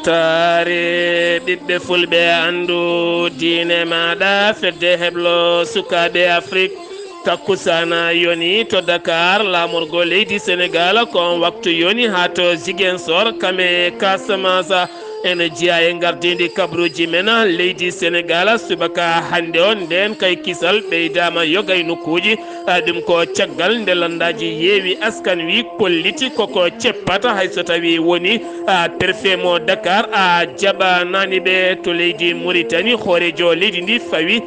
tare ɓiɓɓe fulɓe andu diine maɗa fedde heblo sukaɓe Afrique takkusana yoni to Dakar lamorgo leydi Sénégal kon waktu yoni ha to Ziguinchor kame Casamance ene jiya e gardidi kabruji men leydi Sénégal subaka hande on nden kay kisal ɓeydama yogay nokkuji ɗum ko caggal nde landaji yeewi askan wi kolliti koko ceppata hayso tawi woni préfet mo Dakar a jaɓanani ɓe to leydi Mauritanie hoorejo leydi ndi fawi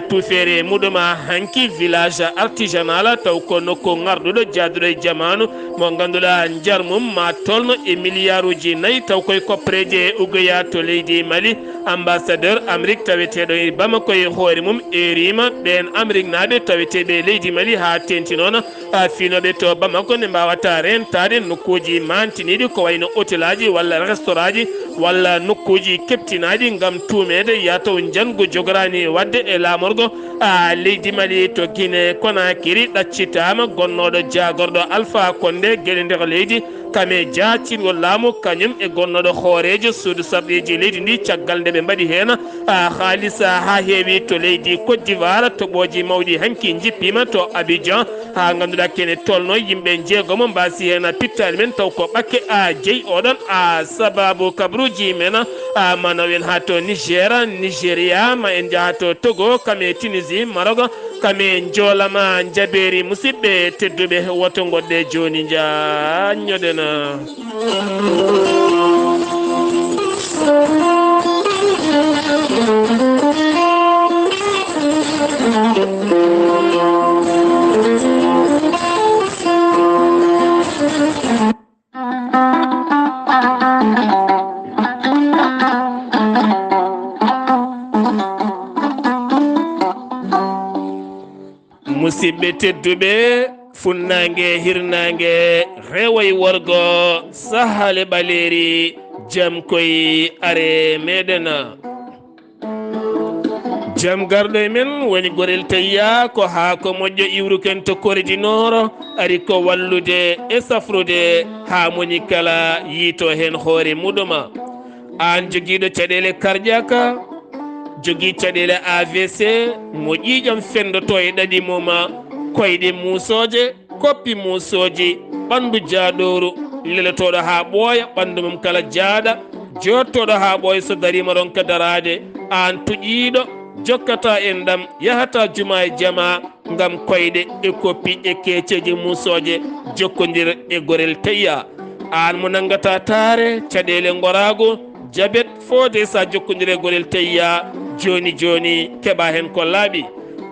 tufere muɗuma hanki village artisanal taw ko nokku garduɗo jaaduɗo e jamanu mo ganduɗa jarmum ma tolno e milliard uji 4 taw koye koppreje ugoya to leydi Mali ambassadeur Amérique taweteɗo e Bamako e hoore mum erima ɓen Amérique naɓe taweteɓe leydi Mali ha tenti noon finoɓe to Bamako ne mbawata rentade nokkuji mantiniɗi ko wayno hôtel aji walla restaurant ji walla nokkuji keptinaɗi gam tumede yataw jango jogorani wadde e lamorgo leydi Mali to Guinée Conakry ɗaccitama gonnoɗo jagorɗo Alpha Condé gueɗe nder leydi kame jacingo laamu kañum e gonnoɗo hoorejo suudu sarɗeji leydi ndi caggal nde ɓe mbaɗi hen haalisa ha heewi to leydi Côte d'Ivoire toɓoji mawɗi hanki jippima to Abidjan ha ganduɗa kene tolno yimɓe jeegomo mbasi hen pittali men taw ko ɓakke jeeyi oɗon sababu kabruji men manawen ha to Niger Nigéria ma en jaaha to Togo kame Tunisie Maroc kame joolama jaɓeri musidɓe tedduɓe woto goɗɗe joni jañoɗen musidɓe tedduɓe funnangue hirnangue rewoy worgo sahale ɓaleri jaam koye are meɗen jaam garɗo e men woni gorel tayya ko ha ko moƴƴo iwruken to koridinoro ari ko wallude e safrude ha moni kala yiito hen hoore muɗuma an joguiɗo caɗele cardiaque jogui caɗele AVC mo ƴiƴam fendoto e ɗaɗi muma koyɗe musoje koppi musoji ɓandu jaaɗoru lelotoɗo ha ɓooya ɓandu mum kala jaaɗa jottoɗo ha ɓooya so darima ronka darade an tuƴiɗo jokkata en ɗam yahata juma e jama gam koyɗe e koppi e keceji musoje jokkodir e gorel tayya an mo nangata taare caɗele gorago jabet fode sa jokkodire gorel tayya joni joni keɓa hen ko laaɓi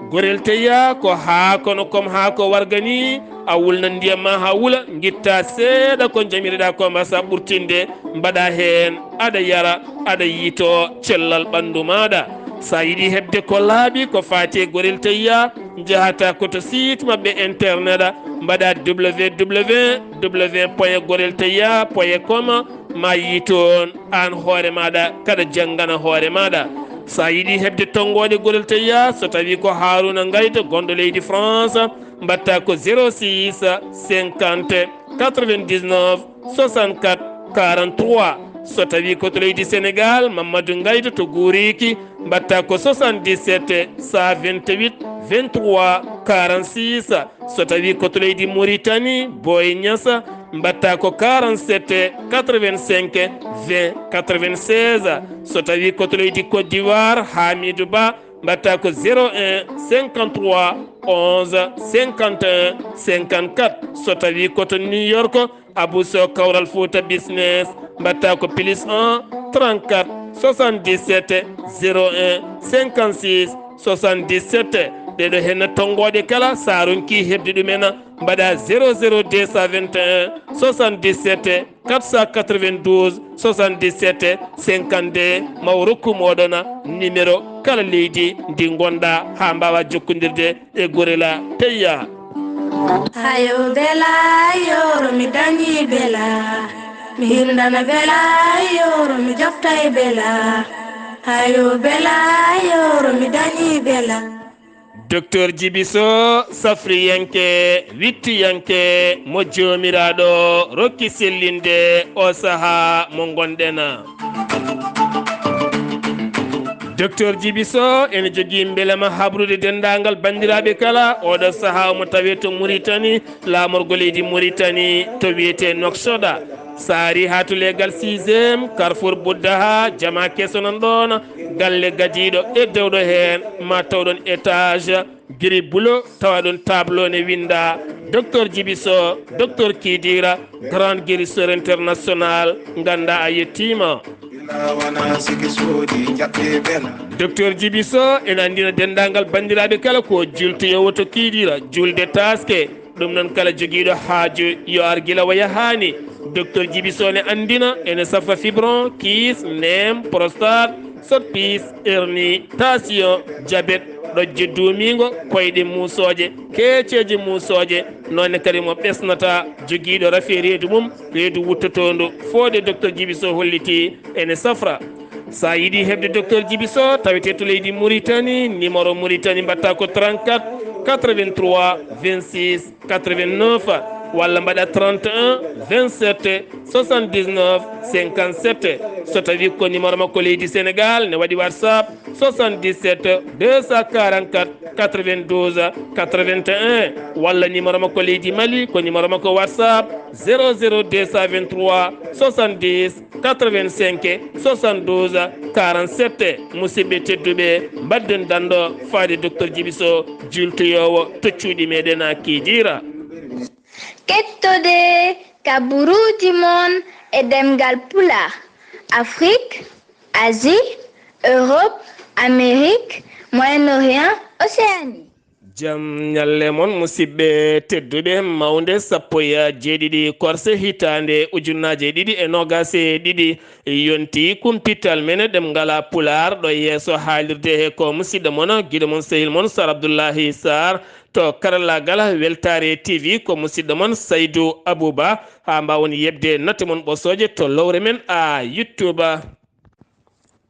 gorel tayya ko haakono comme haako wargani a wulna ndiyam ma ha wuula guitta seeɗa ko jamireɗa ko mbasa ɓurtinde mbaɗa hen aɗa yara aɗa yiito cellal ɓandu maɗa sa yiiɗi hebde ko laaɓi ko fati gorel tayya jahata koto site mabɓe internet mbaɗa www.goreltayya.com ma yiitoon an hoore maɗa kada janggana hoore maɗa sa yiiɗi hebde tonggode gorel tayya so tawi ko Haruna Gayta gonɗo leydi France mbatta ko 06 50 99 64 43 so tawi ko to leydi Sénégal Mamadou Gayta to Guriki mbatta ko 77 128 23 46 so tawi ko to leydi Mauritanie Boy Niassa mbatta ko 47 85 20 96 so tawi ko to leydi Côte d'Ivoire Hamidou Ba mbatta ko 01 53 11 51 54 so tawi ko to New York Abou Sow Kawral Fouta Business mbatta ko +1 34 77 01 56 77 ɗeɗo hen tonggode kala sa ronki hebde ɗumen mbaɗa 00221 77 492 77 52 maw rokku moɗon numéro kala leydi ndi gonɗa ha mbawa jokkodirde e gorela tayya hayo bela yoro mi dañi bela mi hindana bela yoro mi jofta e bela hayo bela yoro mi dañi bela docteur Djibiso safriyanke wittiyanke mo jomiraɗo rokki sellinde o saaha mo gonɗen docteur Djiby Sow ene jogui beelema habrude dendagal bandiraɓe kala oɗo saaha mo tawi to Mauritanie lamorgo leydi Mauritanie to wiyete Nouakchott saari ha to legal 6e Carrefour Bouddaha jama kesso non ɗon galle gadiɗo e dewɗo hen ma tawɗon étage giri bulo tawa ɗon tableau ne winda docteur Djiby Sow docteur Kidira grande guérisseur international ganda a yettima docteur Djiby Sow ene andina dendagal bandiraɓe kala ko jultoyo woto Kidira julde taske ɗum noon kala joguiɗo haaju yo ar guila waya hani docteur Djiby Sow ne andina ene safa fibron kiis nem prostate soppis hernie tension diabète ɗojje duumigo koyɗe musoje keeceji musoje nonne kadi mo ɓesnata joguiɗo rafi reedu mum reedu wuttotondu fode docteur Djiby Sow holliti ene safra sa yiiɗi hebde docteur Djiby Sow tawete to leydi Mauritanie numéro Mauritanie mbatta ko 34 83 26 89 walla mbaɗa 31 27 79 57 so tawi ko numéro makko leydi Sénégal ne waɗi WhatsApp 77 244 92 81 walla numéro makko leydi Mali ko numéro makko WhatsApp 00 223 70 85 72 47 musidɓe tedduɓe mbadden danɗo faade docteur Djiby Sow jultoyowo to cuuɗi meɗen a Kidira kettode kaburuji mon e ɗemngal pulaar Afrique, Asie, Europe, Amérique, Moyen-Orient, Océanie. Jam nyalle mon musidɓe tedduɓe mawnde sappo e jeeɗiɗi korse hitande ujunnaje ɗiɗi e nogase ɗiɗi yonti kumpital men ɗemngal pulaar ɗo yeeso haalirde he ko musidɗo mon guiɗo mon sehil mon Sar Abdullaahi Saar to karallagal weltare TV ko musidɗo mon Saydou Abouba ha mbawon yebde notte mon ɓosoje to lowre men a YouTube.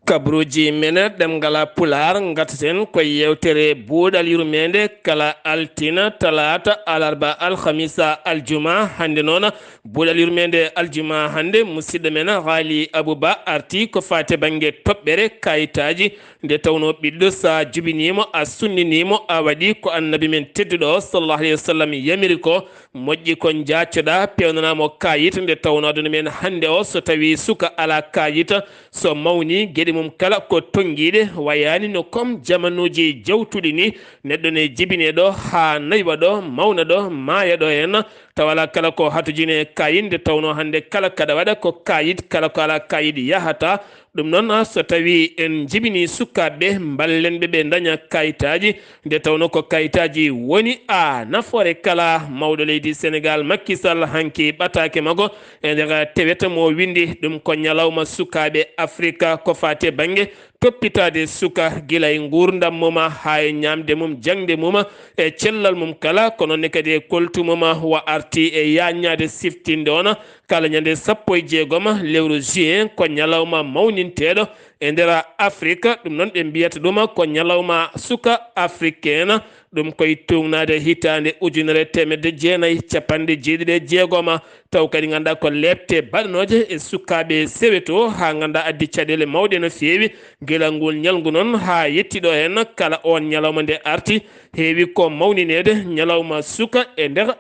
kabruji mene ɗemngal pulaar gattaten ko yewtere buuɗal yurmede kala altina talata alarba alhamisa aljuma hande noon buuɗal yurmede aljuma hande musidɗo men haali Abouba arti ko fate banggue toɓɓere kayitaji nde tawno ɓiɗɗo sa jubinimo a sunninimo a waɗi ko annabi men tedduɗo sallallahu alayhi wa sallam yamiri ko moƴƴi ko jaccoɗa pewnanamo kayit nde tawno aduna men hande o so tawi suka ala kayita so mawni gueɗe mum kala ko tonguiɗe wayani no comme jamanuji jawtuɗi ni neɗɗo ne jibine ɗo ha naywa ɗo mawna ɗo maaya ɗo hen tawala kala ko hatujine kayit nde tawno hande kala kaɗa waɗa ko kayit kala ko ala kayit yahata ɗum noon so tawi en jibini sukkaɓe ballen ɓe daña kayitaji nde tawno ko kayitaji woni a nafoore kala mawɗo leydi Sénégal Macky Sall hanki ɓatake mago e nder teweta mo windi ɗum ko ñalawma sukkaɓe Afrique ko fate banggue toppitade suka gila e gurdam muma ha e ñamde mum jangde mum e cellal mum kala ko noonne kadi e koltu mum wa arti e yaññade siftinde on kala ñande 16 lewru juin ko ñalawma mawninteɗo e nder Afrique ɗum noon ɓe mbiyata ɗum ko ñalawma suka africaine ɗum koye tugnade hitande 1996 taw kadi ganduɗa ko lebte baɗanoje e sukkaɓe seweto ha ganduɗa addi caɗele mawɗe no fewi guila ngol ñalgu noon ha yettiɗo hen kala on ñalawma nde arti heewi ko mawninede ñalawma suka e nder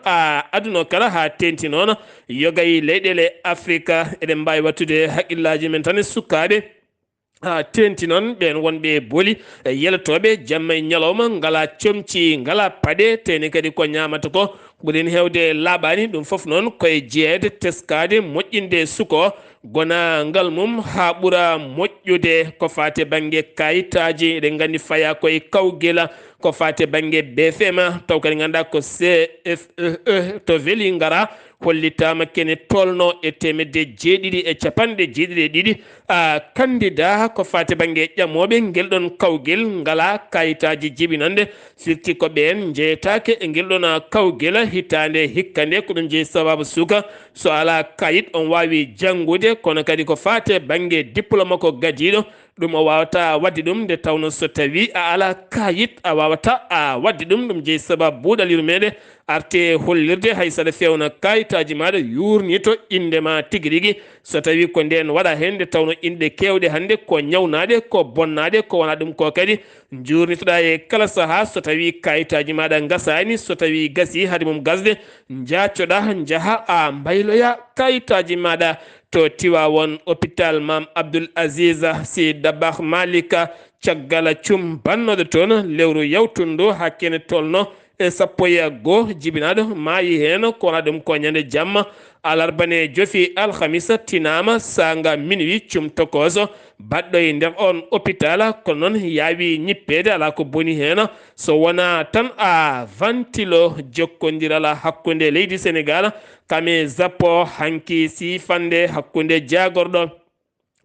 aduna kala ha tenti noon yogay leyɗele Afrique eɗen mbawi wattude haqqillaji men tan e sukkaɓe ha tenti noon ɓen wonɓe booli yelotoɓe jamma e ñalawma ngala comci ngala paɗe teni kadi ko ñamata ko ɓuuren hewde laaɓani ɗum foof noon koye jeeyede teskade moƴƴinde suko gona ngal mum ha ɓuura moƴƴude ko fate banggue kayitaji eɗen gandi faya koye kawguela ko fate banggue BFM taw kadi ganduɗa ko CFEE to weeli ngara hollitama kene tolno e temedde jeeɗiɗi e capanɗe jeeɗiɗi e ɗiɗi candidat ko fate banggue ƴamoɓe guel ɗon kawguel ngala kayitaji jibinande firti ko ɓen jeeyatake e guel ɗon kawguel hitande hikka nde ko ɗum jeeyi sababu suka so ala kayit on wawi janggude kono kadi ko fate banggue diplôme ko gadiɗo ɗum o wawata wadde ɗum nde tawno so tawi a ala kayit a wawata a wadde ɗum jeeyi sababu ɓuuɗaliru meɗe arte hollirde hay saɗa fewna kayitaji maɗa yurnito indema tigui rigui so tawi ko nden waɗa hen nde tawno inɗe kewɗe hande ko ñawnaɗe ko bonnade ko wona ɗum ko kadi jurnitoɗa e kala saaha so tawi kayitaji maɗa gasani so tawi gasi haade mum gasde jaccoɗa jaaha a mbayloya kayitaji maɗa to Tiwawon hôpital Mam Abdullaahi Sy Dabakh Malika caggal cum bannoɗo toon lewru yawtundu hakkene tolno e sappo e goho jibinaɗo maayi hen kowona ɗum ko ñande jamma alarbane jofi alhamisa tinama sanga minuit cum tokoso baɗɗo e nder on hôpital kono noon yaawi ñippede ala ko boni hen so wona tan a ventilo jokkodirala hakkude leydi Sénégal kame zappo hanki sifande hakkude jagorɗo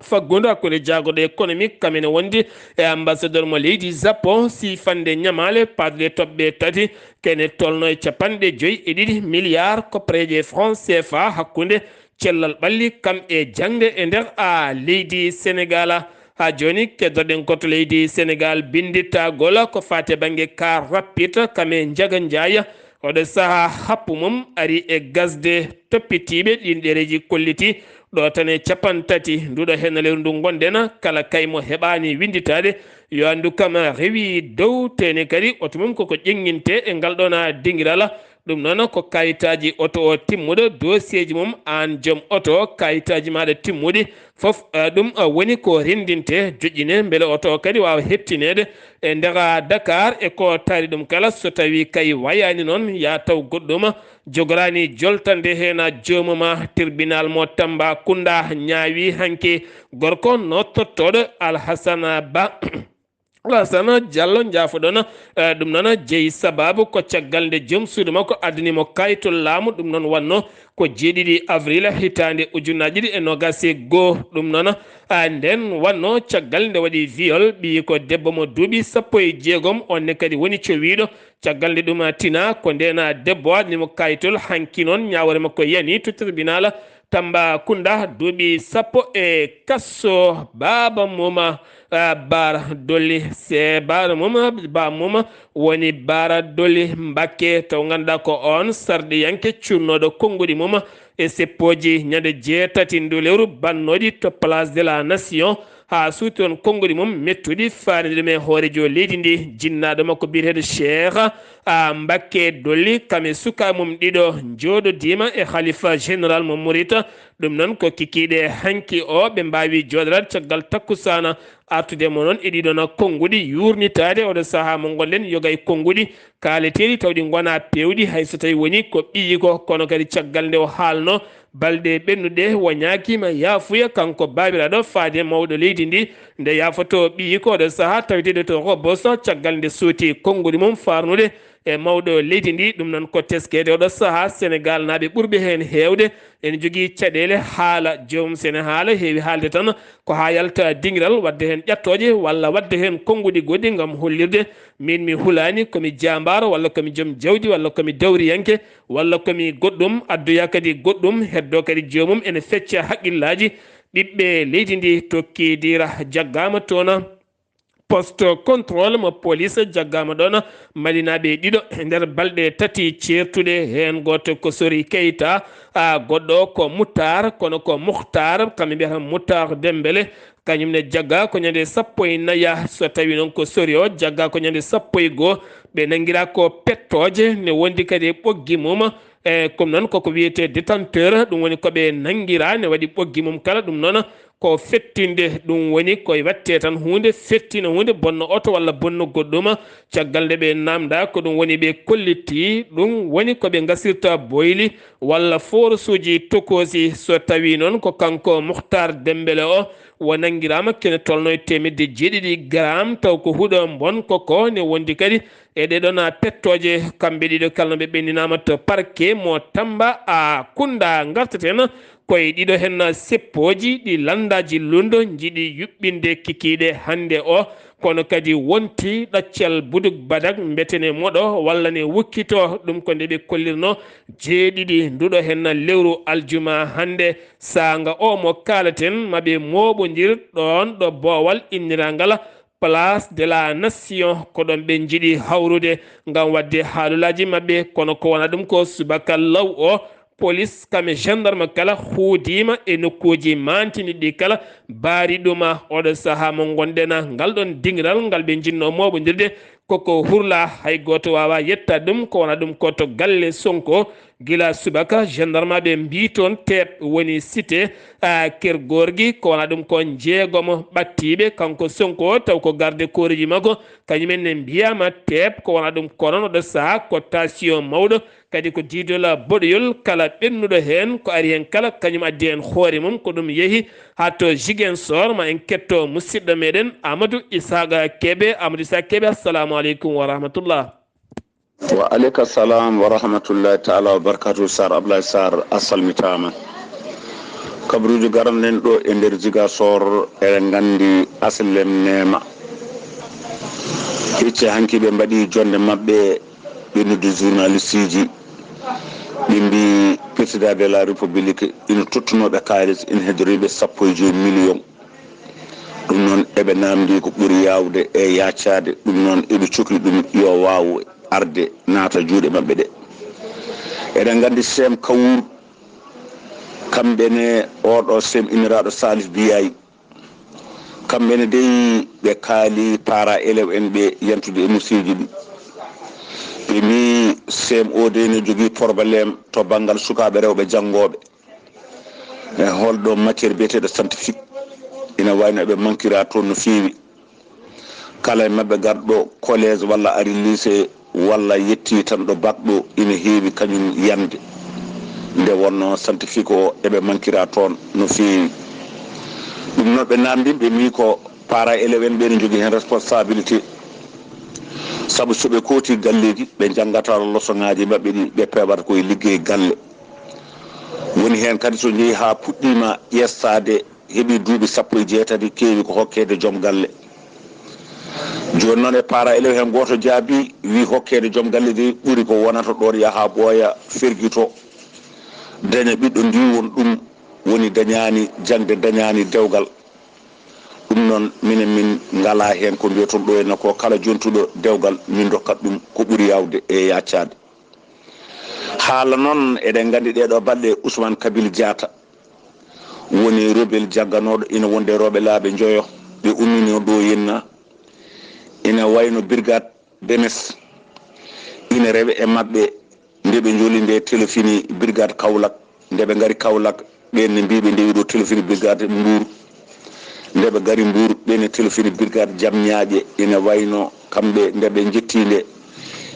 faggudu hakkude jagorɗo économique kamene wondi e ambassadeur mo leydi Japon sifande ñamale padre toɓɓe tati kene tolno e capanɗe 5 milliards koppareje francs CFA hakkude cellal ɓalli kam e jangde e nder a leydi Sénégal ha joni keddoɗen koto leydi Sénégal binditagol ko fate banggue car rapide kame jaga jaya oɗo saaha happu mum ari e gasde toppitiɓe ɗin ɗereji kolliti ɗo tan e capantati nduɗo hennaleru ndu gonɗen kala kaymo heɓani winditade yo andu kam rewi dow tene kadi oto mum koko ƴeŋŋinte e ngal ɗon dinguiral ɗum noon ko kayitaji oto o timmuɗo dossier ji mum an joom oto kayitaji maɗa timmuɗi foof ɗum woni ko rendinte joƴƴine beele oto kadi wawa hettinede e nder Dakar e ko taari ɗum kala so tawi kay wayani noon ya taw goɗɗum jogorani joltande hen joomuma tribunal mo Tambacounda ñaawi hanke gorko no tottoɗo Alhassane Ba Alassane Diallo jaafoɗon ɗum noon jeeyi sababu ko caggal nde joom suudu makko addanimo kayitol laamu ɗum noon wanno ko 7 avril hitande 2021 ɗum noon nden wanno caggal nde waɗi viol ɓi ko debbo mo duuɓi 16 onne kadi woni cowiɗo caggal nde ɗum tina ko ndena debbo addanimo kayitol hanki noon ñawore makko yani to tribunal Tambacounda duuɓi 10 e kasso baba muma Bara Dolly se Bara muma ba muma woni Bara Dolly Mbacké taw ganduɗa ko on sarde yanke cunnoɗo konngudi muma e seppoji ñande 6 ndu lewru bannoɗi to place de la nation ha suuti on konngudi mum mettuɗi faanide men hoorejo leydi ndi jinnaɗo makko biyeteɗo Cheikh Mbacké Dolly kame suka mum ɗiɗo jooɗodima e khalifa général mo Mouride ɗum noon ko kikiɗe hanki o ɓe mbawi joɗorade caggal takkusana artude mo noon e ɗiɗon konngudi yurnitade oɗo saaha mo gonɗen yogay konngudi kaaleteɗi tawɗi gona pewɗi hayso tawi woni ko ɓiyi ko kono kadi caggal nde o haalno balɗe ɓennuɗe woñakima yaafuya kanko babiraɗo faade mawɗo leydi ndi nde yaafoto ɓiyi ko oɗo saaha taweteɗo to robos caggal nde suuti konngudi mum farnude e mawɗo leydi ndi ɗum noon ko teskede oɗo saaha Sénégal naaɓe ɓurɓe hen hewde ene jogui caɗele haala joomum sene haala heewi haalde tan ko ha yalta dinguiral wadde hen ƴattoje walla wadde hen konngudi goɗɗi gam hollirde min mi hulani komi jambaro walla komi joom jawdi walla komi dawriyanke walla komi goɗɗum addoya kadi goɗɗum heddo kadi joomum ene fecca haqqillaji ɓiɓɓe leydi ndi tokkidira jaggama toon poste contrôle mo police jaggama ɗon malinaɓe ɗiɗo e nder balɗe tati certude hen goto ko Sori Keita goɗɗo ko Moutar kono ko Mouhtar kamɓe mbiyata Moutar Dembélé kañumne jagga ko ñande 14 so tawi noon ko Sori o jagga ko ñande 11 ɓe nanguira ko pettoje ne wondi kadi ɓoggi mum e comme noon koko wiyete détenteur ɗum woni koɓe nanguira ne waɗi ɓoggi mum kala ɗum noon ko fettinde ɗum woni koye watte tan hunde fettina hunde bonno oto walla bonno goɗɗuma caggal nde ɓe namda ko ɗum woni ɓe kolliti ɗum woni koɓe gasirta boyli walla forsuji tokosi so tawi noon ko kanko Mouhtar Dembélé o wo nanguirama kene tolno e 7 gram taw ko huuɗo bon koko ne wondi kadi e ɗeɗon pettoje kamɓe ɗiɗo kala ɓe ɓendinama to parquet mo Tambacounda gartaten koye ɗiɗo hen seppoji ɗi landaji lundo jiiɗi yuɓɓinde kikiɗe hande o kono kadi wonti ɗaccel buduk badak mbetene moɗo walla ne wukkito ɗum ko nde ɓe kollirno jeeɗiɗi nduɗo hen lewru aljuma hande sanga o mo kalaten maɓe moɓodir ɗon ɗo boowal inniragal place de la nation ko ɗon ɓe jiiɗi hawrude ngam wadde haalulaji maɓɓe kono ko wona ɗum ko subaka law o police kame gendarme kala huudima e nokkuji mantiniɗi kala baari ɗuma oɗo saaha mo gonɗena ngal ɗon dingiral ngal ɓe jinno moɓodirde koko hurla hay goto wawa yetta ɗum ko wona ɗum ko to galle Sonko gila subaka gendarme ɓe mbi toon teep woni cité kergorgui ko wona ɗum ko jeegomo ɓattiɓe kanko Sonko taw ko garde koreji makko kañumen ne mbiyama teep ko wona ɗum konon oɗo saaha ko station mawɗo kadi ko diidola boɗoyol kala ɓennuɗo hen ko ari hen kala kañum addi hen hoore mum ko ɗum yeehi ha to Ziguinchor ma en ketto musidɗo meɗen Amadou Isaga Kebe. Amadou Isaga Kebe, assalamu aleykum wa rahmatullah. Wa aleyka salam wa rahmatullahi taala wa barakatuh. Sar Abdullaahi Saar a salmitama. Kabruji garanɗen ɗo e nder Ziguinchor eɗen gandi aslem nema hicce hanki ɓe mbaɗi jonde mabɓe ɓennude journaliste ji ɓe mbi président de la république ina tottunoɓe kalis ina hedoriɓe 1.5 million. ɗum noon eɓe namdi ko ɓuuri yawde e yaccade ɗum noon eɓe cokli ɗum yo waw arde naata juuɗe mabɓe ɗe. eɗen gandi sem kawuru kamɓene oɗo sem inniraɗo Salif Biyayi kamɓene dey ɓe kaali para élève en ɓe yantude e musiji ɗi ɓe mbi sem o de ne jogui probléme to banggal sukaɓe rewɓe janggoɓe e holɗo matiére biyeteɗo scientifique ina wayno ɓe manquera toon no fewi kala e mabɓe garɗo collége walla ari lycée walla yetti tan ɗo bac ɗo ina heewi kañum yande nde wonno scientifique o eɓe manquera toon no fewi. ɗum noon ɓe namdi ɓe mbi ko para élève en ɓe ne jogui hen responsabilité saabu soɓe kooti galleji ɓe janggata leçon-ŋaji mabɓe ɗi ɓe peɓata koye liggey galle. woni hen kadi so jeeyi ha puɗɗima ƴestade heeɓi duuɓi 16 keewi ko hokkede joom galle. joni noon e para élève hen goto jaabi wi hokkede joom galle de ɓuuri ko wonata ɗon yaaha ɓooya ferguito daña ɓiɗɗo ndiwon ɗum woni dañani jangde dañani dewgal. ɗum noon minen min ngala hen ko mbiyaton ɗo henna ko kala jontuɗo dewgal min dokkat ɗum ko ɓuuri yawde e yaccade. haala noon eɗen gandi ɗeɗo balɗe Ousmane Kabil Diatta woni rebel jagganoɗo ina wonde rewɓe laaɓe joyo ɓe ummino ɗo henna ina wayno brigade Demes ina rewe e mabɓe nde ɓe joli nde téléphone brigade Kaolack nde ɓe gari Kaolack ɓenne mbiɓe ndewi ɗo téléphone brigade Mbour nde ɓe gari Mbour ɓene téléphone brigade Diamniaƴe ina wayno kamɓe nde ɓe jettinde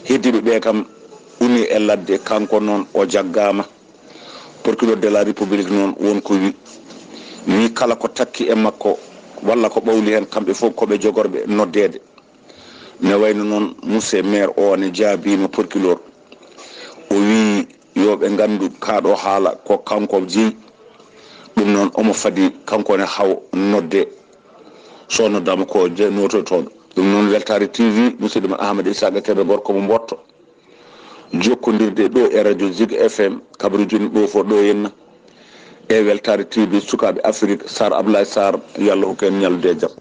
heddiɓe ɓe kam uni e ladde kanko noon o jaggama. procureur de la république noon wonko wi kala ko takki e makko walla ko ɓawli hen kamɓe fof koɓe jogorɓe noddede. ne wayno noon monsieur maire o ne jaabima procureur o wi yoɓe gandu kaɗo haala ko kanko jeeyi ɗum noon omo fadi kanko ne haw nodde so noddama ko noto toon. ɗum noon Weltare TV musidɗo men Ahmad Isaga Kebe gorko mo mbotto jokkodirde ɗo e radio Zig FM kabaruji ɗo fo ɗo henna e Weltare TV sukaɓe Afrique. Sar Abdullaahi Saar yo Allah hokku en ñallude e jaam.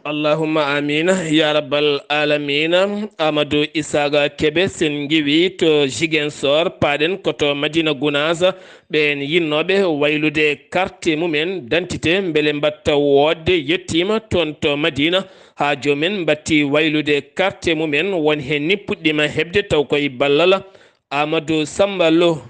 Allahumma amina ya rabbal alamina. Amadou Isaga Kebe sen giwi to Ziguinchor paɗen koto Madina Gounass ɓen yinnoɓe waylude carte mumen d'identité beele mbatta wodde yettima toon to Madina ha jomumen mbatti waylude carte mumen won hen ni puɗɗima hebde taw koye ballal Amadou Samba Lo.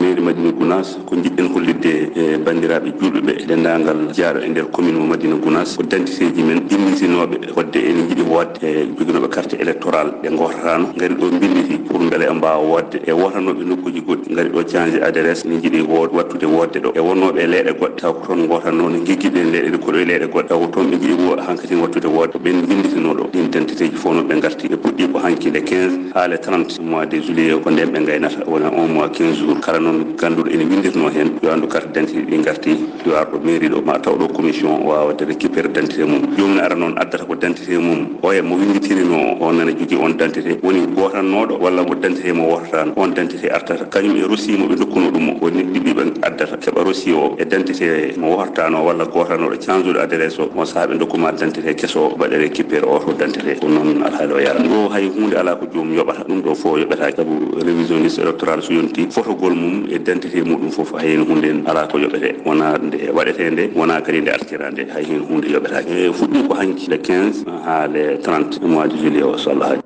mairie Madina Gounass ko jiɗɗen hollidde e bandiraɓe julɓe ɓe e dendagal jaaro e nder commune mo Madina Gounass ko d'identité ji men ɗimmitinoɓe wadde ene jiiɗi wodde e joginoɓe carte électorale ɗe gottatano gari ɗo binditi pour beele mbawa wodde e wotanoɓe nokkuji goɗɗi gari ɗo changé adresse ne jiiɗi wattude wodde ɗo e wonnoɓe e leyɗe goɗɗe taw ko toon gotanno ne guigguiɗe leyɗe ɗe koɗo e leyɗe goɗɗe taw ko toon ɓe jiiɗi hankkadi wattude wodde ɓen binditinoɗo ɗin identité ji fof noon ɓe garti ɓe puɗɗi ko hanki le 15 ha le 30 mois de juillet ko nden ɓe gaynata wona 1 mois 15 jours kala noon ganduɗo ene windirno hen yo andu carte d'identité ɗi garti yo arɗo mairie ɗo ma taw ɗo commission wawade récupéré d'identité mum jomum ara noon addata ko d'identité mum o e mo winditirino on nana jogui on d'identité woni gotannoɗo walla mo d'identité mo wotatan on d'identité artata kañum e rossi mo ɓe dokkuno ɗum woni ɗiɗi ɓe addata keɓa rossi o e d'identité mo wotatano walla gotannoɗo change adresse o on saaha ɓe dokkuma d'identité kesso mbaɗe récupéré oto d'identité ko noon alhaali o yara ɗo hay hunde ala ko jomum yoɓata ɗum ɗo fo yoɓata saabu révisionniste électoral so yonti photogol mum e d'identité muɗum foof hay hunde ala ko yoɓete wona nde waɗete nde wona kadi nde artira nde hay hen hunde yoɓetake e fuɗɗi ko hanki le 15 ha le 30 mois de juillet o so Allah haji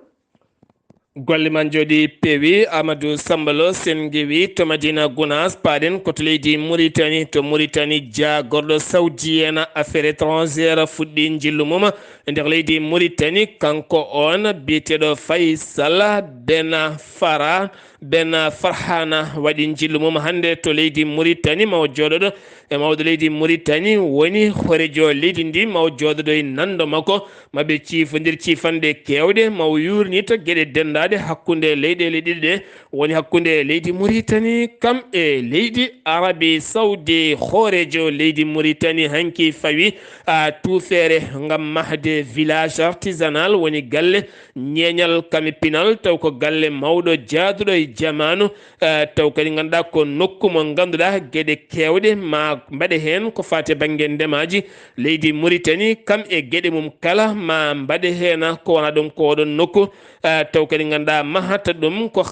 golle man jooɗi peewi Amadou Sambalo sen gewi to Madina Gounass paaɗen koto leydi Mauritanie to Mauritanie jagorɗo saoudien affaire étrangére fuɗɗi jillu mum e nder leydi Mauritanie kanko on biyeteɗo Faysal Ben Farhana waɗi jillu mum hande to leydi Mauritanie mawo joɗoɗo e mawɗo leydi Mauritanie woni horejo leydi ndi mawo joɗoɗo e nando makko maɓe ciifodir ciifande kewɗe mawo yurnita gueɗe dendade hakkude leyɗele ɗiɗi ɗe woni hakkude leydi Mauritanie kam e leydi Arabie Saoudi horejo leydi Mauritanie hanki fawi tuufere ngam mahde village artisanal woni galle ñeñal kami pinal taw ko galle mawɗo jaaduɗo e jamanu taw kadi ganduɗa ko nokku mo ganduɗa gueɗe kewɗe ma mbaɗe hen ko fate banggue ndemaji leydi Mauritanie kam e gueɗe mum kala ma mbaɗe hen ko wona ɗum ko oɗon nokku taw kadi ganduɗa mahata ɗum ko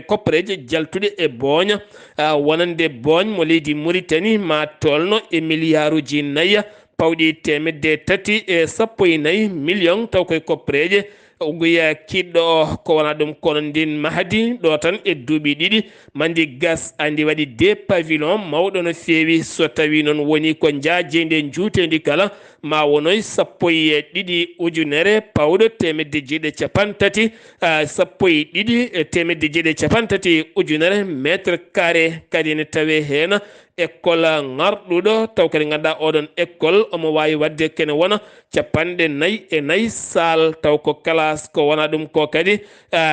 koppareje jaltuɗe e booña wonande booñ mo leydi Mauritanie ma tolno e milliard uji 4 pawɗi 340 million taw koye koppareje guya kiɗɗo ko wona ɗum kono ndin mahdi ɗo tan e duuɓi ɗiɗi mandi gas andi waɗi 2 pavillon mawɗo no feewi so tawi noon woni ko jajede juutendi kala ma wonoy 12 ujunere pawɗo 130 130 ujunere métre carré kadi ne tawe hen école ngarɗuɗo taw kadi ganduɗa oɗon école omo wawi wadde kene wona 44 sal taw ko classe ko wona ɗum ko kadi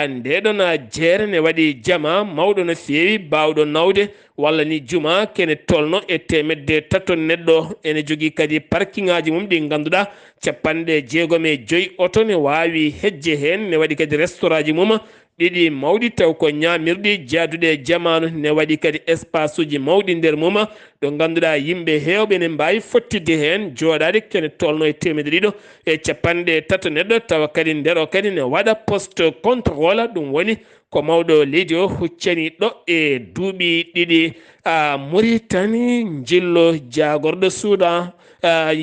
ndeɗon jeere ne waɗi jama mawɗo no feewi bawɗo nawde walla ni juma kene tolno e 300 neɗɗo ene jogui kadi parking aji mum ɗi ganduɗa 65 oto ne wawi hejje hen ne waɗi kadi restaurant ji mum ɗiɗi mawɗi taw ko ñamirɗi jaaduɗe jamanu ne waɗi kadi espace uji mawɗi nder mum ɗo ganduɗa yimɓe hewɓe ne mbawi fottidde hen joɗade kene tolno e 330 neɗɗo tawa kadi nder o kadi ne waɗa poste contrôle ɗum woni ko mawɗo leydi o huccani ɗo e duuɓi ɗiɗi Mauritanie jillo jagorɗo Soudan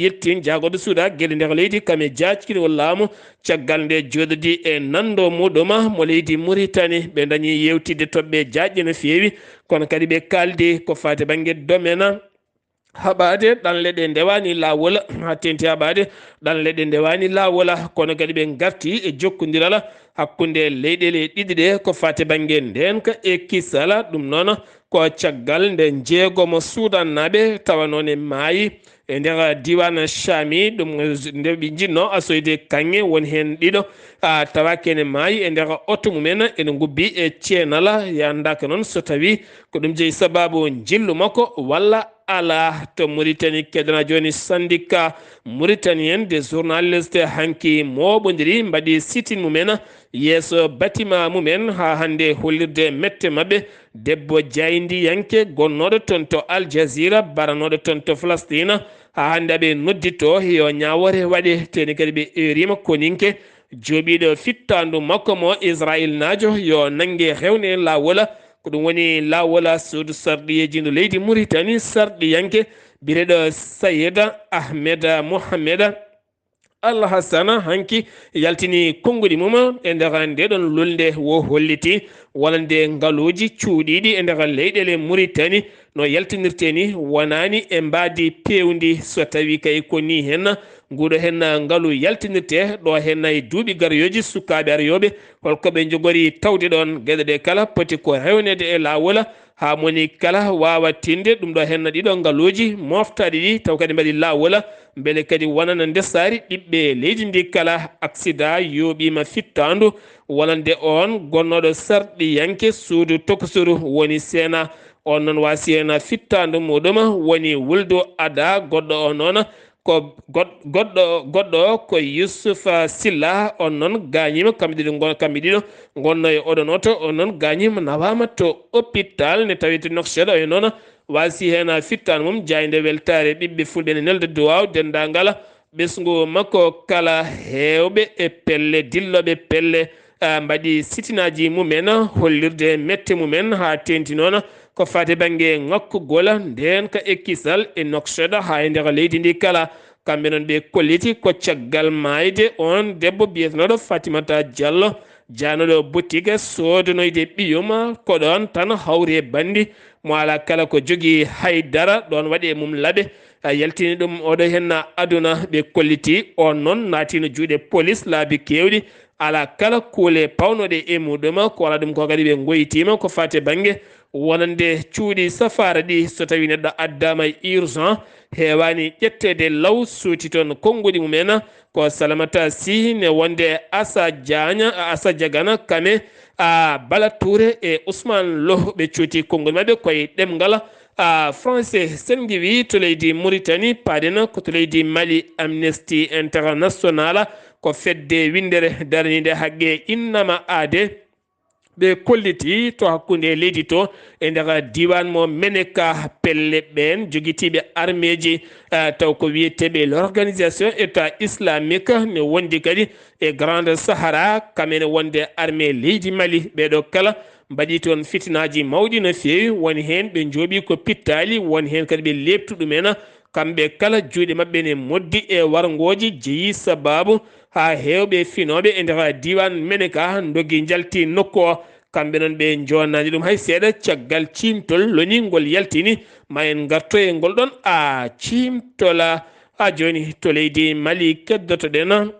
yettin jagorɗo Soudan gueɗe nder leydi kame jackiri laamu caggal nde joɗodi e nando muɗum mo leydi Mauritanie ɓe dañi yewtidde toɓɓe jaƴƴe no feewi kono kadi ɓe kaldi ko fate banggue domaine haɓade ɗan leɗe ndewani lawol ha tenti haɓade ɗan leɗe ndewani lawol kono kadi ɓe garti e jokkodiral hakkude leyɗele ɗiɗi ɗe ko fate banggue ndenka e kisala ɗum noon ko caggal nde jeegomo Soudan naɓe tawa noon e maayi e nder diwan Chami ɗum nde ɓe jinno asoyde kanŋe woni hen ɗiɗo tawa kene maayi e nder oto mumen ene gubbi e ceenala yandaka noon so tawi ko ɗum jeeyi sababu jillu makko walla ala to Mauritanie kedana joni syndicat mauritanien des journalistes hanki moɓodiri mbaɗi sitin mumen yeeso bâtiment mumen ha hande hollirde mette mabɓe debbo jayndi yanke gonnoɗo toon to Al Jazeera baranoɗo toon to Palestine ha hande aɓe noddito yo ñawore waɗe teni kadi ɓe erima koninke jooɓiɗo fittandu makko mo Israël najo yo nangue hewne lawola ko ɗum woni lawola suudu sarɗiyeji ndu leydi Mauritanie sarɗiyanke bireɗo Sayeda Ahmed Mohamed Allah Hassana hanki yaltini konngudi mum e nder ndeɗon lolde wo holliti walande ngaluji cuuɗiɗi e nder leyɗele Mauritanie no yaltinirte ni wonani e mbadi pewndi so tawi kay ko ni hen nguɗo hen ngaalu yaltinirte ɗo hen e duuɓi garoyoji sukaɓe aroyoɓe holkoɓe jogori tawde ɗon gueɗe ɗe kala poti ko rewnede e lawol ha moni kala wawa tinde ɗum ɗo hen ɗiɗo ngaaluji moftaɗi ɗi taw kadi mbaɗi lawol beele kadi wonana ndesari ɗiɓɓe leydi ndi kala accident yooɓima fittandu walande on gonnoɗo sarɗi yanke suudu tokosuru woni seena on non wasi hen fittandu muɗum woni wuldo ada goɗɗo o noon ko goɗɗo ko Youssoufa Silla on noon gañima kamɓe ɗiɗo gonno e oɗon oto on noon gañima nawama to hôpital ne tawi to Nouakchott o e noon wasi hen fittanu mum jayde weltare ɓiɓɓe fulɓe ne nelde duwaw dendagal ɓesgu makko kala hewɓe e pelle dilloɓe pelle mbaɗi sitinaji mumen hollirde mette mumen ha tenti noon ko fate banggue ŋakkugol nden ka ekkisal e Nouakchott ha e nder leydi ndi kala kamɓe noon ɓe kolliti ko caggal mayde on debbo biyetenoɗo Fatimata Diallo janoɗo boutique sodonoyde ɓiyum ko ɗon tan hawri e bandi mo ala kala ko jogui haydara ɗon waɗi e mum laaɓe yaltini ɗum oɗo hen aduna ɓe kolliti on noon natino juuɗe police laabi kewɗi ala kala kuule pawnoɗe e muɗum ko wala ɗum ko kadi ɓe goyitima ko fate banggue wonande cuuɗi safara ɗi so tawi neɗɗo addama urgent hewani ƴettede law suuti toon konngudi mumen ko Salamata Sy ne wonde Assa Diagana kame Bala Touré e Ousmane Lo ɓe cuuti konngudi mabɓe koye ɗemngal français sen giwi to leydi Mauritanie paɗen ko to leydi Mali Amnesty International ko fedde windere darnide haqqe innama aade ɓe kolliti to hakkunde leydi to e nder diwan mo Meneka pelle ɓen joguitiɓe armeji taw ko wiyeteɓe l'organisation état islamique ne wondi kadi e Grande Sahara kamene wonde armée leydi Mali ɓeɗo kala mbaɗi toon fitinaji mawɗi no fewi woni hen ɓe jooɓi ko pittali woni hen kadi ɓe lebtu ɗumen kamɓe kala juuɗe mabɓe ne moddi e wargoji jeeyi sababu ha hewɓe finoɓe e nder diwan Meneka dogui jalti nokku o kamɓe noon ɓe jonnani ɗum hay seeɗa caggal cimtol loningol yaltini ma en garto e ngol ɗon cimtola joni to leydi Mali keddoto ɗen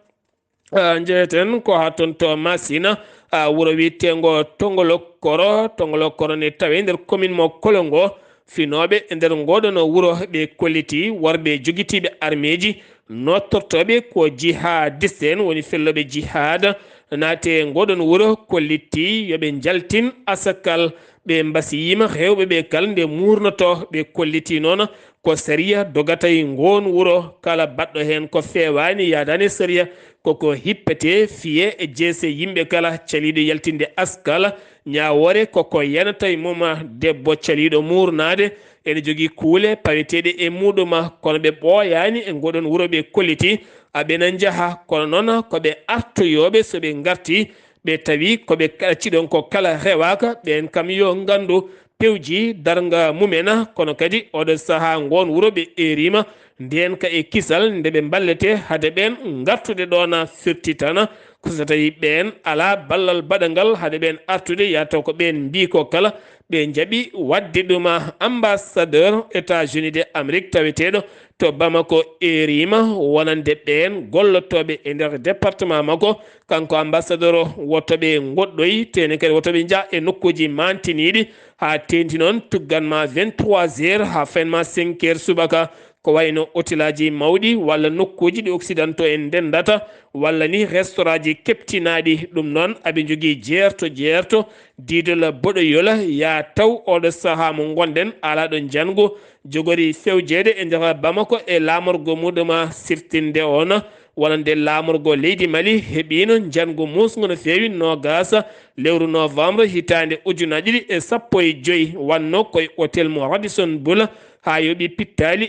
jeeten ko ha toon to Massina wuuro wiyetego Tongolokoro ne tawe nder commune mo Kolongo finoɓe e nder ngoɗon wuuro ɓe kolliti worɓe joguitiɓe armeji nottortoɓe ko jihadiste en woni felloɓe jihad naate ngoɗon wuuro kollitti yoɓe jaltin asakal ɓe mbasiyima hewɓe ɓe kala nde murnoto ɓe kolliti noon ko saria dogata e ngon wuuro kala baɗɗo hen ko fewani yadani saria koko hippete fiye e jeese yimɓe kala caliɗo yaltinde askal ñawore koko yanata e mum debbo caliɗo murnade ene jogui kuule paweteɗe e muɗum kono ɓe ɓooyani e ngoɗon wuuro ɓe kolliti aɓena jaaha kono noon koɓe artoyoɓe soɓe garti ɓe tawi koɓe ciɗon ko kala rewaka ɓen kam yo gandu pewji darga mumena kono kadi oɗo saaha ngon wuuro ɓe erima nden ka e kisal nde ɓe ballete hade ɓen gartude ɗon firti tan so tawi ɓen ala ballal baɗangal hade ɓen artude yataw ko ɓen mbi ko kala ɓe jaaɓi wadde ɗum ambassadeur États-Unis de Amérique taweteɗo to Bamako erima wonande ɓen gollotoɓe e nder département makko kanko ambassadeur o wotoɓe goɗɗoy tene kadi wotoɓe jaa e nokkuji mantiniɗi ha tenti noon tugganma 23 heures ha faynma 5 heures subaka ko wayno hôtelaji mawɗi walla nokkuji ɗi occidentaux en ndendata walla ni restaurant ji keptinaɗi ɗum noon aɓe jogui jeerto didol boɗoyola ya taw oɗo saaha mo gonɗen ala ɗo jango jogori fewjede e nder Bamako e lamorgo muɗum siftinde on wonande lamorgo leydi Mali heeɓino jango musgo no fewi nogasa lewru novembre hitande ujunaje ɗiɗi e 15 wanno koye hôtel mo Radisson Blu ha yoɓi pittali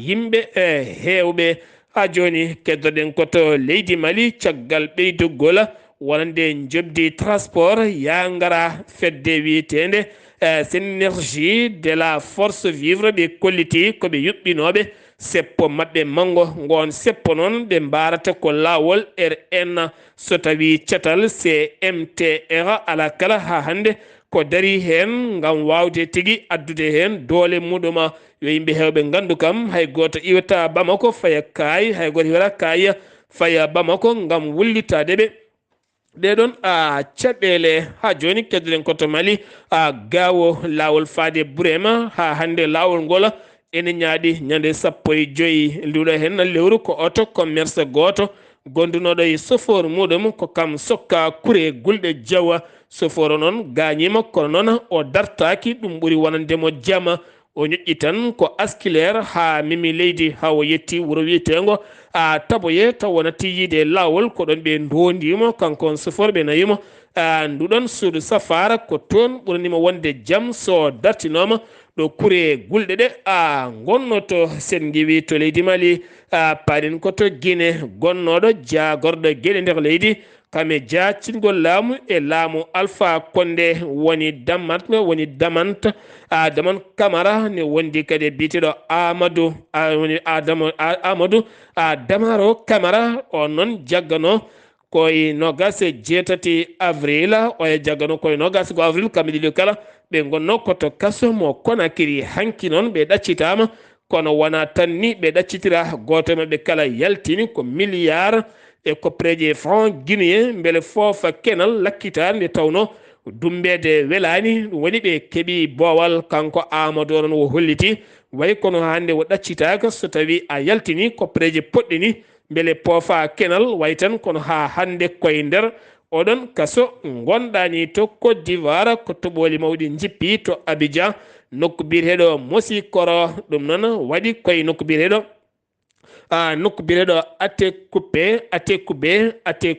yimɓe hewɓe joni keddoɗen koto leydi Mali caggal ɓeydugol wonande jobdi transport ya ngara fedde wiyetende synergie de la force vivre ɓe kolliti koɓe yuɓɓinoɓe seppo mabɓe mango gon seppo noon ɓe mbarata ko lawol RN so tawi catal CMTR ala kala ha hande ko dari hen ngam wawde tigui addude hen doole muɗum yo yimɓe hewɓe gandu kam hay goto iwata Bamako faya kaay hay goto iwata kaay faya Bamako ngam wullitadeɓe ɓeɗon caɗele ha joni keddoɗen koto Mali gawo lawol faade Burema ha hande lawol ngol ene ñaaɗi ñande 15 liwɗo hen lewru ko auto commerce goto gondunoɗo e chauffeur muɗum ko kam sokka kure gulɗe jawa soforo noon gañima kono noon o dartaki ɗum ɓuuri wonandemo jama o ñoƴƴi tan ko askilaire ha mimi leydi ha o yetti wuuro wiyetengo a taboye taw wonati yiide lawol ko ɗon ɓe ndondimo kankon soforɓe nayimo nduɗon suudu safara ko toon ɓuranima wonde jaam so dartinoma ɗo kure gulɗe ɗe gonnoto sen giwi to leydi Mali paɗen koto Guinée gonnoɗo jagorɗo gueɗe nder leydi kame jacingol laamu e laamu Alpha Condé woni damant daman Camara ne wondi kadi biteɗo Amadou woni Amadou Damaro Camara on noon jaggano koye nogas e jeetati avril oye jaggano koye nogas go avril kamɓe ɗiɗo kala ɓe gonno koto kaso mo Conakry hanki noon ɓe ɗaccitama kono wona tan ni ɓe ɗaccitira goto maɓɓe kala yaltini ko milliard e koppreje franc guinéen beele foofa kenal lakkitare nde tawno dumbede welani ɗum waɗi ɓe keeɓi boowal kanko Amadou onon o holliti way kono hande o ɗaccitaka so tawi a yaltini koppreje poɗɗe ni beele poofa kenal way tan kono ha hande koye nder oɗon kaso gonɗani to Côte d'Ivoire ko toɓoli mawɗi jippi to Abidjan nokku biyeteɗo Mosi Koro ɗum noon waɗi koye nokku biyeteɗo ate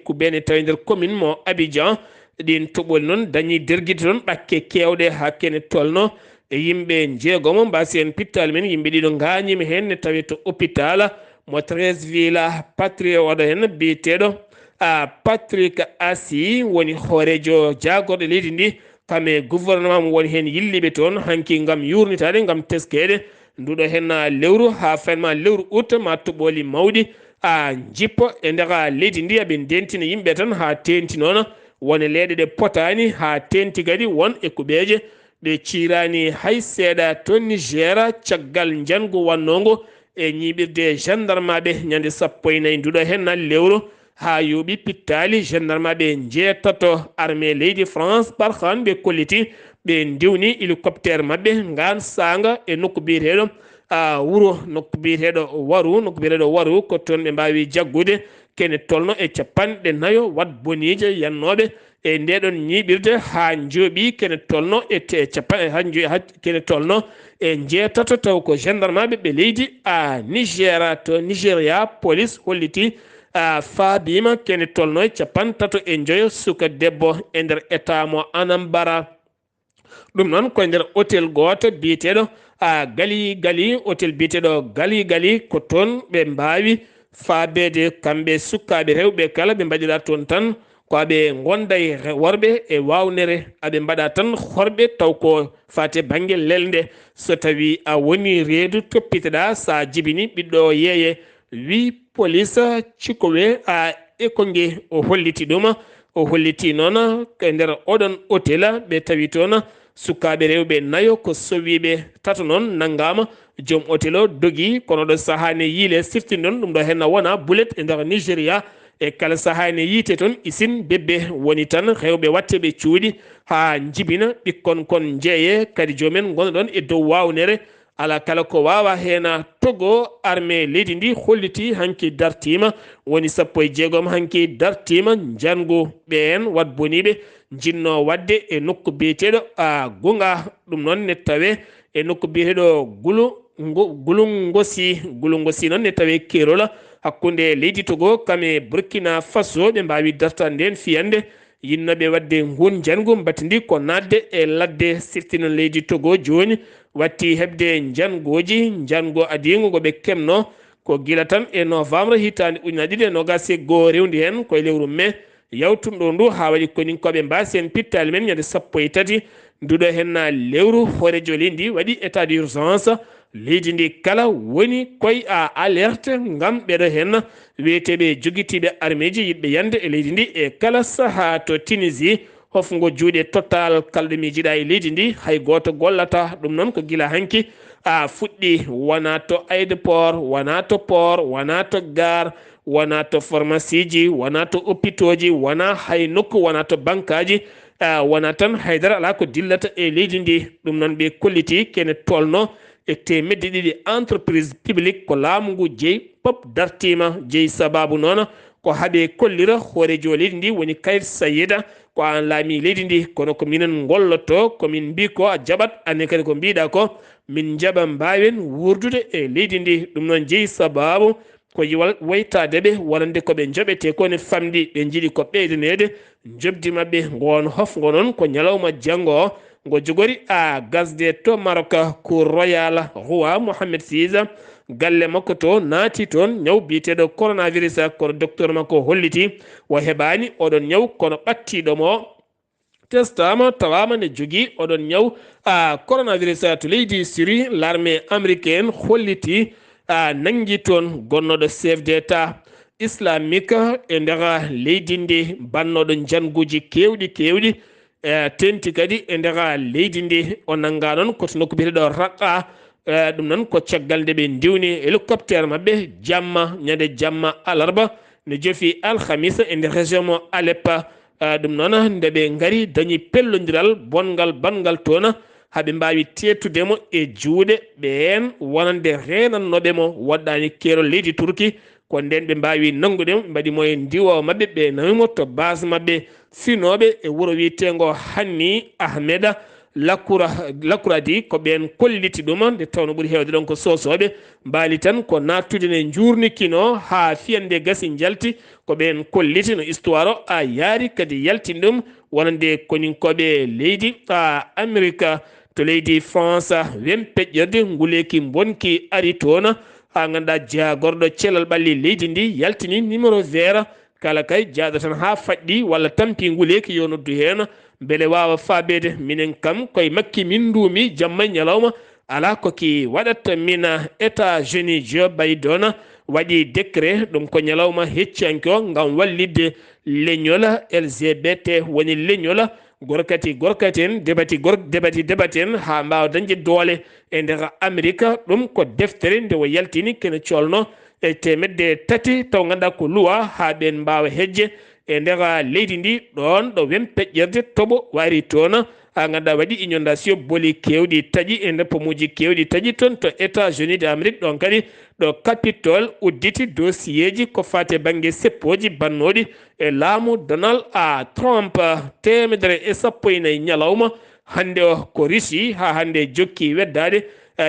coupé ne tawi nder commune mo Abidjan ɗin toɓoli noon dañi derguide toon ɓakke kewɗe ha kene tolno e yimɓe jeegomo mbasi en pittal men yimɓe ɗiɗo gañima hen ne tawi to hôpital mo 13 villa patrie oɗo hen biyeteɗo Patrick Assi woni hoorejo jagorɗo leydi ndi kame gouvernement mo woni hen yilliɓe toon hanki gam yurnitade gam teskede nduɗo hen lewru ha fanma lewru août ma toɓoli mawɗi jippo e nder leydi ndi aɓe dentina yimɓe tan ha tenti noon wona leeɗe ɗe potani ha tenti kadi won e kuɓeje ɗe cirani hay seeɗa to Niger caggal jangu wannogo e ñiɓirde gendarmeɓe ñande 14 nduɗo hen lewru ha yooɓi pittali gendarmeɓe jeetato armée leydi France barhan ɓe kolliti ɓe ndiwni hélicoptère mabɓe ngan sanga e nokku biyeteɗo wuro nokku biyeteɗo waru ko toon ɓe mbawi jaggude kene tolno e capanɗe nayo wat bonije yannoɓe e ndeɗon ñiɓirde ha jooɓi kene tolno kene tolno e jeetato taw ko gendarmeɓe ɓe leydi Niger to Nigéria police holliti faabima kene tolno e capantato e joyo suka debbo e nder état mo Anambra ɗum noon koye nder hôtel goto biyeteɗo gali hôtel biyeteɗo gali ko toon ɓe mbawi faabede kamɓe sukkaɓe rewɓe kala ɓe mbaɗira toon tan ko aɓe gonda e worɓe e wawnere aɓe mbaɗa tan horɓe taw ko fate banggue lelde so tawi a woni reedu toppiteɗa sa jibini ɓiɗɗo yeeye wi police cikkowe ekongue o holliti ɗum o holliti noon e nder oɗon hôtel ɓe tawi toon sukaɓe rewɓe nayo ko sowiɓe tato noon naggama joom hôtel o dogui kono ɗo sahane yiile siftinɗon ɗum ɗo henna wona boulet e nder Nigéria e kala sahane yiite toon isine bebbe woni tan rewɓe watteɓe cuuɗi ha jibina ɓikkon kon jeeye kadi joomen gonɗon e dow wawnere ala kala ko wawa hena togo armée leydi ndi holliti hanki dartima woni 16 hanki dartima jango ɓen wat boniɓe jinno wadde e nokku biyeteɗo gunga ɗum noon ne tawe e nokku biyeteɗo gulungosi noon ne tawe kerola hakkude leydi Togo kame Burkina Faso ɓe mbawi dartande nden fiyande yinnoɓe wadde ngun jangu batidi ko nadde e ladde sirtino leydi Togo joni watti hebde jango adigo goɓe kemno ko gila tan e novembre hitande ujunnaje ɗiɗi e nogas e goho rewdi hen koye lewru mai yawtunɗo ndu ha waɗi konin koɓe mbasi en pittali men ñande 13 nduɗo hen lewru hoorejo leydi ndi waɗi état d'urgence leydi ndi kala woni koye alerte gam ɓeɗo hen wiyeteɓe joguitiɓe armeji yiɗɓe yande e leydi ndi e kala saaha to Tunisie hofgo juuɗe total kalɗo miijiɗa e leydi ndi hay goto gollata ɗum noon ko gila hanki fuɗɗi wona to aéroport wona to port wona to gare wona to pharmacie ji wona to hôpitaux ji wona hay nokku wona to banque aji wona tan haydara ala ko dillata e leydi ndi ɗum noon ɓe kolliti kene tolno e temedde ɗiɗi entreprise publique ko laamu ngu jeeyi pop dartima jeeyi sababu noon ko haɓe kollira hoorejo leydi ndi woni Kayit Sayida ko an laami leydi ndi kono ko minen golloto komin mbi ko a jaɓat ane kadi ko mbiɗa ko min jaɓa mbawen wurdude e leydi ndi ɗum noon jeeyi sababu ko waytadeɓe wonande koɓe joɓete kone famɗi ɓe jiiɗi ko ɓeydanede jobdi mabɓe ngon hofgo noon ko ñalawma janggo o ngo jogori a gasde to Maroc cour royal roi Mohammed VI galle makko to naati toon ñaw biyeteɗo coronavirus kono docteur makko holliti o heɓani oɗon ñaw kono ɓattiɗomo testama tawama ne jogui oɗon ñaw coronavirus to leydi Syrie l'armée américaine holliti nangi toon gonnoɗo chef d'état islamique e nder leydi ndi bannoɗo janguji kewɗi tenti kadi e nder leydi ndi o nanga noon koto nokku biyeteɗo Raqqa ɗum noon ko caggal nde ɓe ndiwni hélicoptére mabɓe jamma ñande jamma alarba ne jofi alhamisa e nder région mo Alep ɗum noon nde ɓe ngari dañi pellodiral bongal bangal toon haɓe mbawi tettudemo e juuɗe ɓen wonande renannoɓe mo waɗɗani keerol leydi Turki ko nden ɓe mbawi nangudemo ɓe mbaɗi moye ndiwo mabɓe ɓe nawimo to base mabɓe finoɓe e wuuro wiyetego Hanni Ahmeda Lakuradi ko ɓen kolliti ɗum nde tawno ɓuuri hewde ɗon ko sosoɓe mbali tan ko nattude ne jurnikino ha fiyande gasi jalti ko ɓen kolliti no histoire o a yaari kadi yaltin ɗum wonande koninkoɓe leydi Amérique to leydi France wen peƴƴirde nguleki bonki ari toon ha ganduɗa jagorɗo celal ɓalli leydi ndi yaltini numéro vert kala kay jaaɗo tan ha faɗɗi walla tampi nguleki yo noddu hen beele wawa faabede minen kam koye makki min duumi jamma ñalawma ala koki waɗat min États-Unis Joe Biden waɗi décret ɗum ko ñalawma heccanki o ngam wallidde leñol LGBT woni leñol gorkati en debati en ha mbawa dañde doole e nder Amérique ɗum ko deftere nde o yaltini kene colno e 300 taw ganduɗa ko luwa ha ɓen mbawa hejje e nder leydi ndi ɗon ɗo wen peƴƴirde toɓo wari toon ha ganduɗa waɗi inondation booli kewɗi taaƴi e nder pomuji kewɗi taaƴi toon to États-Unis d'Amérique ɗon kadi ɗo Capitole udditi dossier ji ko fate banggue seppoji bannoɗi e laamu Donald Trump 114 ñalawma hande o ko Russie ha hande jokki weddade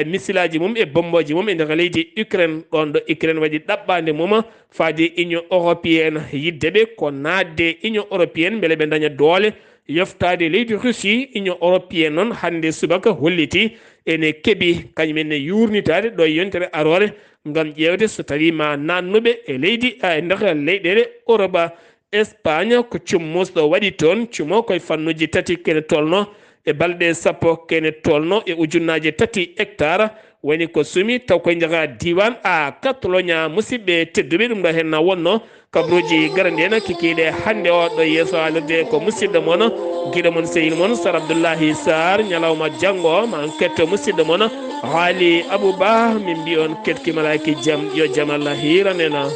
misilaji mum e bomboji mum e nder leydi Ukraine ɗon ɗo Ukraine waɗi ɗaɓɓande mum faade Union européenne yiddeɓe ko nadde Union européenne beele ɓe daña doole yoftade leydi Russie. Union européenne noon hande subaka holliti ene keeɓi kañumen ne yurnitade ɗo yontere arore ngam ƴewde so tawi ma nannuɓe e leydi e nder leyɗele Europe. Espagne ko cummusɗo waɗi toon cumo koye fannuji tati kene tolno e balɗe sappo kene tolno e ujunnaje 3 hectare woni ko sumi taw koye jaga diwan Catalogne musidɓe tedduɓe ɗum ɗo hen wonno kabruji garandi en kikiɗe hande o ɗo yeeso alirde ko musidɗo moon guiɗo moon sehil moon Sar Abdullaahi Saar ñalawma janggo ma ketto musidɗo moon haali Abouba min mbi on ketkimalaki jaam yo jaam Allah hiranena.